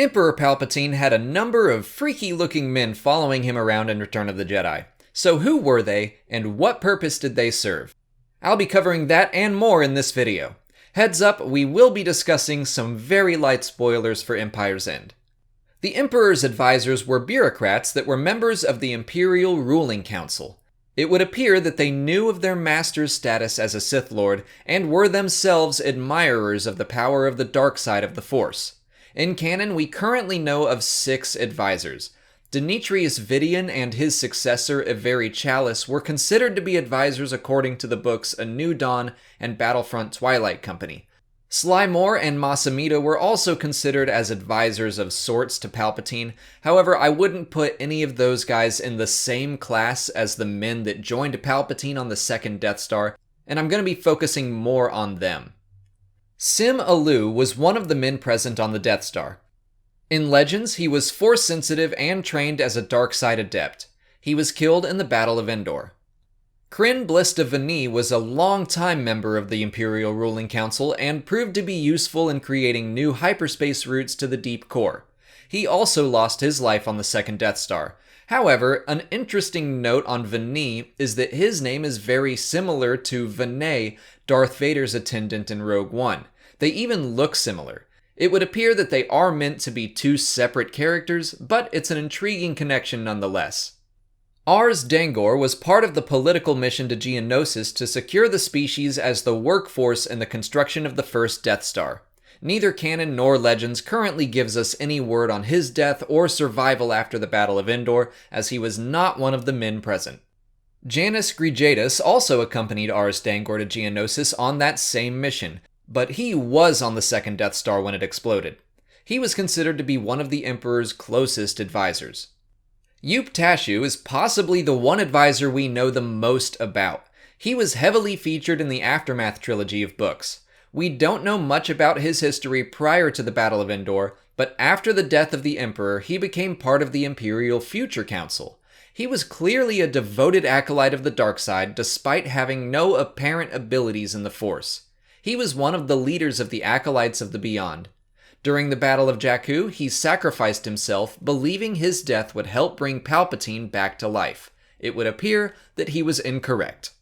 Emperor Palpatine had a number of freaky-looking men following him around in Return of the Jedi. So who were they, and what purpose did they serve? I'll be covering that and more in this video. Heads up, we will be discussing some very light spoilers for Empire's End. The Emperor's advisors were bureaucrats that were members of the Imperial Ruling Council. It would appear that they knew of their master's status as a Sith Lord and were themselves admirers of the power of the dark side of the Force. In canon, we currently know of 6 advisors. Demetrius Vidian and his successor, Iveri Chalice, were considered to be advisors according to the books A New Dawn and Battlefront Twilight Company. Sly Moore and Masamita were also considered as advisors of sorts to Palpatine. However, I wouldn't put any of those guys in the same class as the men that joined Palpatine on the second Death Star, and I'm going to be focusing more on them. Sim ALOO was one of the men present on the Death Star. In Legends, he was Force-sensitive and trained as a dark side adept. He was killed in the Battle of Endor. KREN BLISTA-VANEE was a long-time member of the Imperial Ruling Council and proved to be useful in creating new hyperspace routes to the deep core. He also lost his life on the second Death Star. However, an interesting note on VANEE is that his name is very similar to VANEE, Darth Vader's attendant in Rogue One. They even look similar. It would appear that they are meant to be 2 separate characters, but it's an intriguing connection nonetheless. Ars Dangor was part of the political mission to Geonosis to secure the species as the workforce in the construction of the first Death Star. Neither canon nor Legends currently gives us any word on his death or survival after the Battle of Endor, as he was not one of the men present. JANUS GREEJATUS also accompanied Ars Dangor to Geonosis on that same mission, but he was on the second Death Star when it exploded. He was considered to be one of the Emperor's closest advisors. Yup Tashu is possibly the one advisor we know the most about. He was heavily featured in the Aftermath trilogy of books. We don't know much about his history prior to the Battle of Endor, but after the death of the Emperor, he became part of the Imperial Future Council. He was clearly a devoted acolyte of the dark side, despite having no apparent abilities in the Force. He was one of the leaders of the Acolytes of the Beyond. During the Battle of Jakku, he sacrificed himself, believing his death would help bring Palpatine back to life. It would appear that he was incorrect.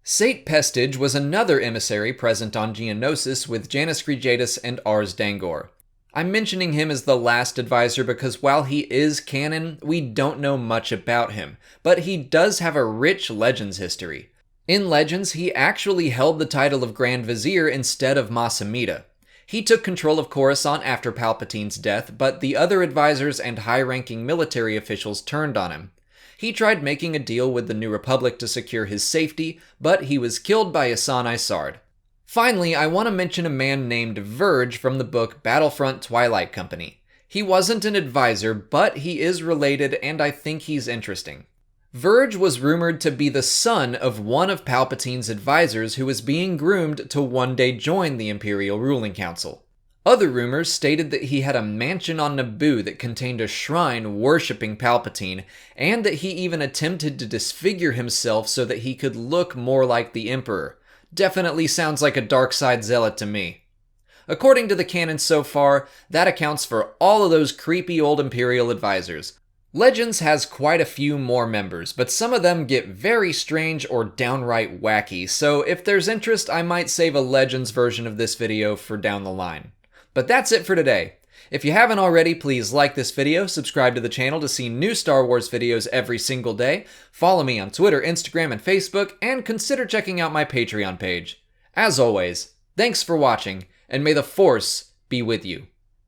SATE PESTAGE was another emissary present on Geonosis with JANUS GREEJATUS and Ars Dangor. I'm mentioning him as the last advisor because while he is canon, we don't know much about him, but he does have a rich Legends history. In Legends, he actually held the title of Grand Vizier instead of Masamita. He took control of Coruscant after Palpatine's death, but the other advisors and high-ranking military officials turned on him. He tried making a deal with the New Republic to secure his safety, but he was killed by Asan Isard. Finally, I want to mention a man named VERGE from the book Battlefront Twilight Company. He wasn't an advisor, but he is related and I think he's interesting. VERGE was rumored to be the son of one of Palpatine's advisors who was being groomed to one day join the Imperial Ruling Council. Other rumors stated that he had a mansion on Naboo that contained a shrine worshipping Palpatine, and that he even attempted to disfigure himself so that he could look more like the Emperor. Definitely sounds like a dark side zealot to me. According to the canon so far, that accounts for all of those creepy old Imperial advisors. Legends has quite a few more members, but some of them get very strange or downright wacky, so if there's interest, I might save a Legends version of this video for down the line. But that's it for today. If you haven't already, please like this video, subscribe to the channel to see new Star Wars videos every single day, follow me on Twitter, Instagram, and Facebook, and consider checking out my Patreon page. As always, thanks for watching, and may the Force be with you.